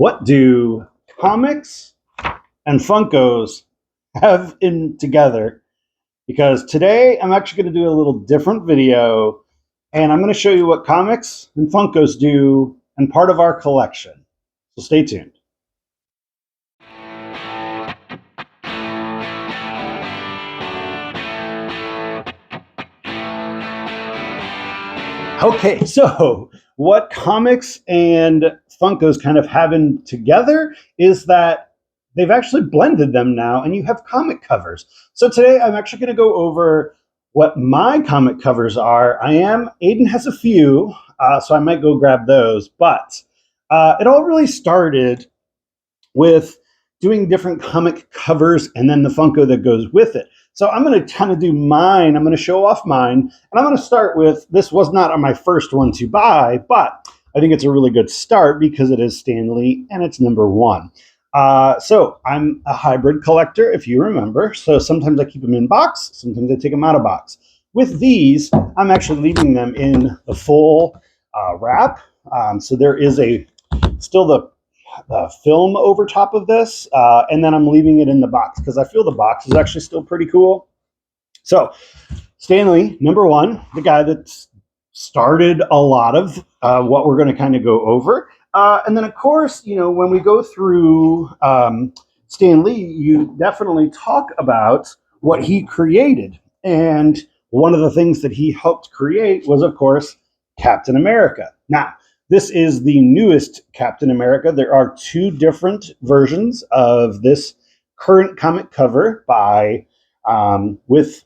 What do comics and Funkos have in together? Because today I'm actually going to do a little different video and I'm going to show you what comics and Funkos do and part of our collection. So stay tuned. Okay, so what comics and Funkos kind of have in together is that they've actually blended them now and you have comic covers. So today I'm actually going to go over what my comic covers are. Aiden has a few, so I might go grab those, but it all really started with doing different comic covers and then the Funko that goes with it. So I'm going to kind of do mine. I'm going to show off mine. And I'm going to start with, this was not my first one to buy, but I think it's a really good start because it is Stan Lee and it's #1. So I'm a hybrid collector, if you remember. So sometimes I keep them in box, sometimes I take them out of box. With these, I'm actually leaving them in the full wrap. So there is still the film over top of this, and then I'm leaving it in the box because I feel the box is actually still pretty cool. So Stan Lee, #1, the guy that started a lot of what we're going to kind of go over. And then, of course, when we go through Stan Lee, you definitely talk about what he created. And one of the things that he helped create was, of course, Captain America. Now, this is the newest Captain America. There are 2 different versions of this current comic cover with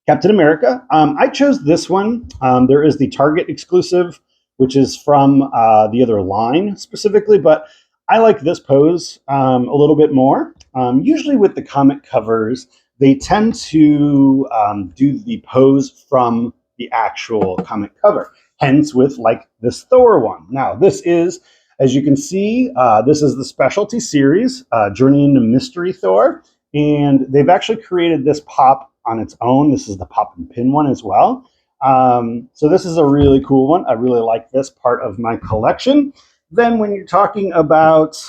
Captain America. I chose this one. There is the Target exclusive, which is from the other line specifically, but I like this pose a little bit more. Usually with the comic covers, they tend to do the pose from the actual comic cover. Hence with like this Thor one. Now this is, as you can see, this is the specialty series, Journey into Mystery Thor. And they've actually created this pop on its own. This is the pop and pin one as well. So this is a really cool one. I really like this part of my collection. Then when you're talking about,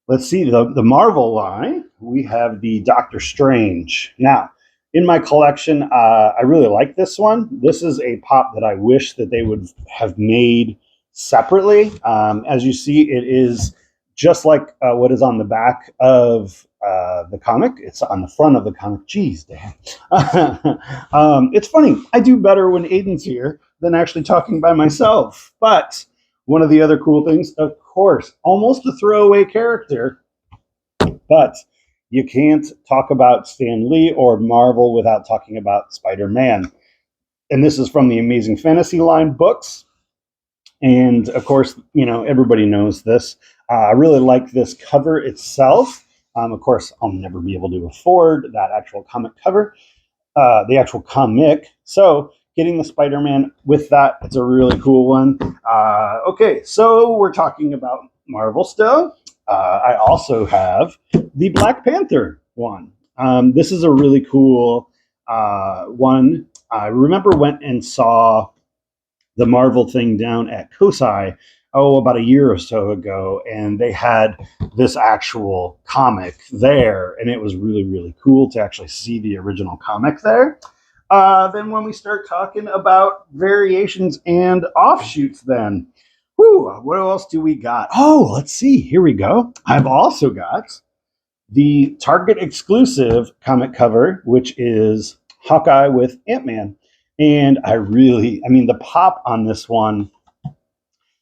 let's see, the Marvel line, we have the Doctor Strange. Now, in my collection, I really like this one. This is a pop that I wish that they would have made separately. As you see, it is just like what is on the back of the comic. It's on the front of the comic. Jeez, Dan. It's funny. I do better when Aiden's here than actually talking by myself. But one of the other cool things, of course, almost a throwaway character, but you can't talk about Stan Lee or Marvel without talking about Spider-Man. And this is from the Amazing Fantasy line books. And of course, everybody knows this. I really like this cover itself. Of course, I'll never be able to afford that actual comic cover, the actual comic. So getting the Spider-Man with that, it's a really cool one. Okay, so we're talking about Marvel still. I also have the Black Panther one. This is a really cool one. I remember went and saw the Marvel thing down at COSI, about a year or so ago, and they had this actual comic there, and it was really, really cool to actually see the original comic there. Then when we start talking about variations and offshoots, then, what else do we got? Oh, let's see. Here we go. I've also got the Target exclusive comic cover, which is Hawkeye with Ant-Man. And the pop on this one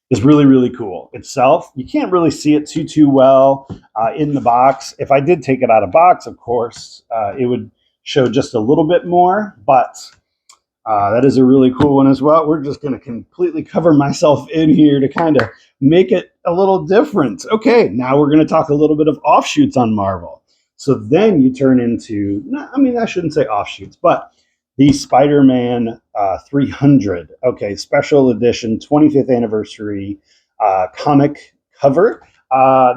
is really, really cool. Itself, you can't really see it too well in the box. If I did take it out of box, of course, it would show just a little bit more, but that is a really cool one as well. We're just going to completely cover myself in here to kind of make it a little different. Okay, now we're going to talk a little bit of offshoots on Marvel. So then you turn into, I shouldn't say offshoots, but the Spider-Man 300, special edition 25th anniversary comic cover.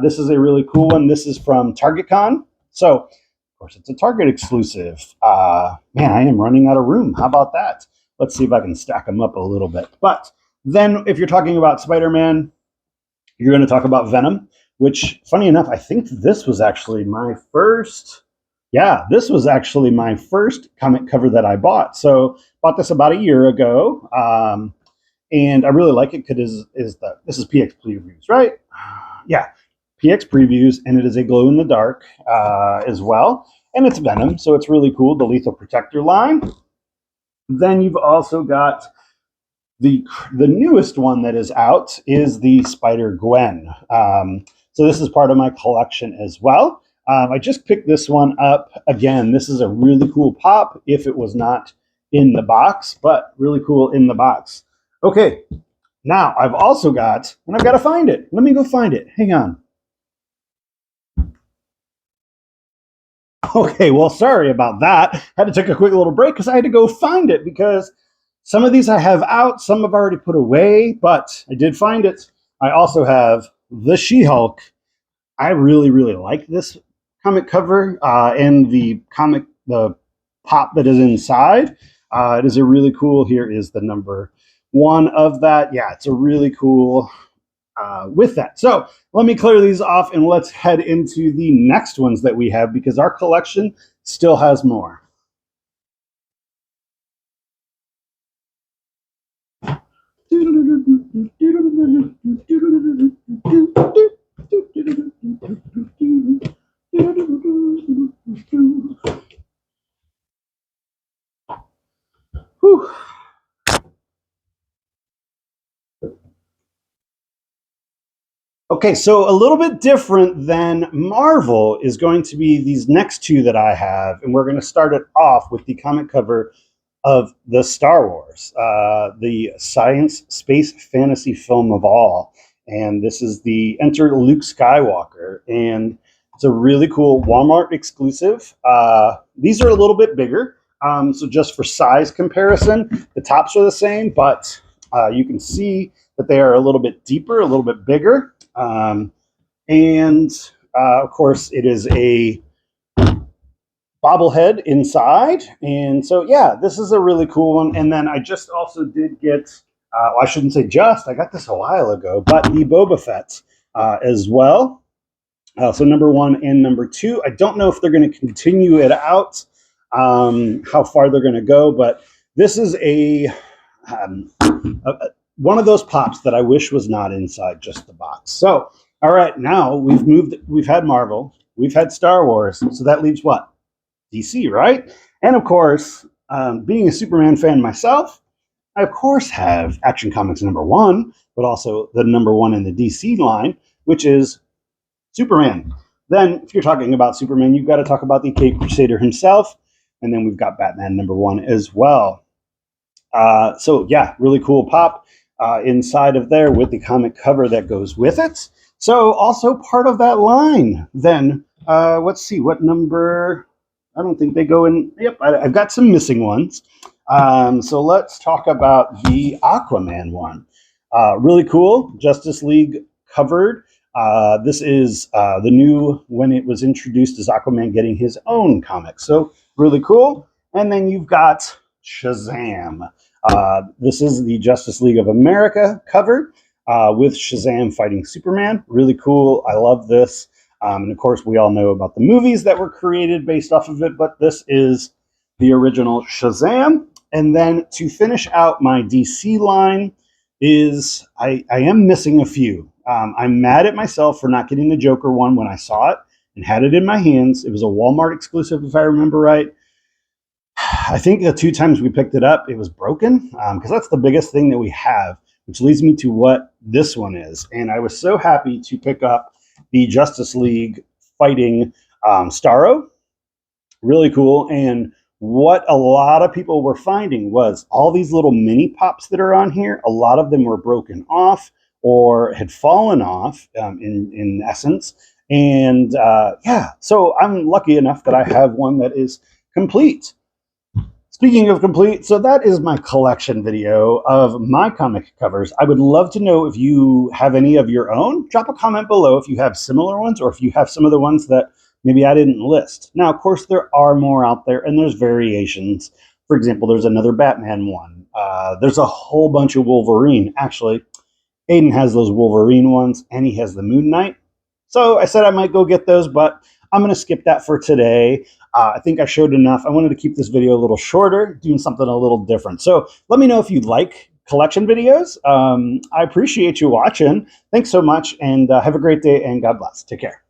This is a really cool one. This is from TargetCon. So, of course, it's a Target exclusive. Man, I am running out of room. How about that? Let's see if I can stack them up a little bit. But then if you're talking about Spider-Man, You're going to talk about Venom, which, funny enough, I think this was actually my first. Yeah, this was actually my first comic cover that I bought. So bought this about a year ago, and I really like it because this is PX previews, right? Yeah, PX previews, and it is a glow in the dark as well, and it's Venom, so it's really cool. The Lethal Protector line. Then you've also got the newest one that is out is the Spider Gwen. So this is part of my collection as well. I just picked this one up again. This is a really cool pop if it was not in the box, but really cool in the box. Okay, now I've also got, and I've got to find it. Let me go find it. Hang on. Okay, well, sorry about that. Had to take a quick little break because I had to go find it because some of these I have out, some I've already put away, but I did find it. I also have the She-Hulk. I really, really like this comic cover and the pop that is inside. It is a really cool, here is the number 1 of that. Yeah, it's a really cool with that. So let me clear these off and let's head into the next ones that we have because our collection still has more. Whew. Okay, so a little bit different than Marvel is going to be these next two that I have, and we're going to start it off with the comic cover of the Star Wars, the science space fantasy film of all. And this is the Enter Luke Skywalker, and it's a really cool Walmart exclusive. These are a little bit bigger, so just for size comparison, the tops are the same, but you can see that they are a little bit deeper, a little bit bigger. And of course, it is a bobblehead inside. And so, yeah, this is a really cool one. And then I just also did get, well, I shouldn't say just, I got this a while ago, but the Boba Fett as well. So number 1 and number 2. I don't know if they're going to continue it out, how far they're going to go, but this is one of those pops that I wish was not inside just the box. So, all right, now we've had Marvel, we've had Star Wars, so that leaves what? DC, right? And of course, being a Superman fan myself, I of course have Action Comics number 1, but also the number 1 in the DC line, which is Superman. Then, if you're talking about Superman, you've got to talk about the Caped Crusader himself, and then we've got Batman number 1 as well. So yeah, really cool pop inside of there with the comic cover that goes with it. So also part of that line. Then let's see what number. I don't think they go in. Yep, I've got some missing ones. So let's talk about the Aquaman one. Really cool. Justice League covered. This is the new, when it was introduced as Aquaman getting his own comic. So really cool. And then you've got Shazam. This is the Justice League of America cover with Shazam fighting Superman. Really cool. I love this. And of course, we all know about the movies that were created based off of it, but this is the original Shazam. And then to finish out my DC line is I am missing a few. I'm mad at myself for not getting the Joker one when I saw it and had it in my hands. It was a Walmart exclusive, if I remember right. I think the 2 times we picked it up, it was broken because that's the biggest thing that we have, which leads me to what this one is. And I was so happy to pick up the Justice League fighting Starro. Really cool. And what a lot of people were finding was all these little mini pops that are on here, a lot of them were broken off or had fallen off in essence. And yeah, so I'm lucky enough that I have one that is complete. Speaking of complete, so that is my collection video of my comic covers. I would love to know if you have any of your own. Drop a comment below if you have similar ones or if you have some of the ones that maybe I didn't list. Now, of course, there are more out there and there's variations. For example, there's another Batman one. There's a whole bunch of Wolverine. Actually, Aiden has those Wolverine ones, and he has the Moon Knight. So I said I might go get those, but I'm going to skip that for today. I think I showed enough. I wanted to keep this video a little shorter, doing something a little different. So let me know if you like collection videos. I appreciate you watching. Thanks so much, and have a great day, and God bless. Take care.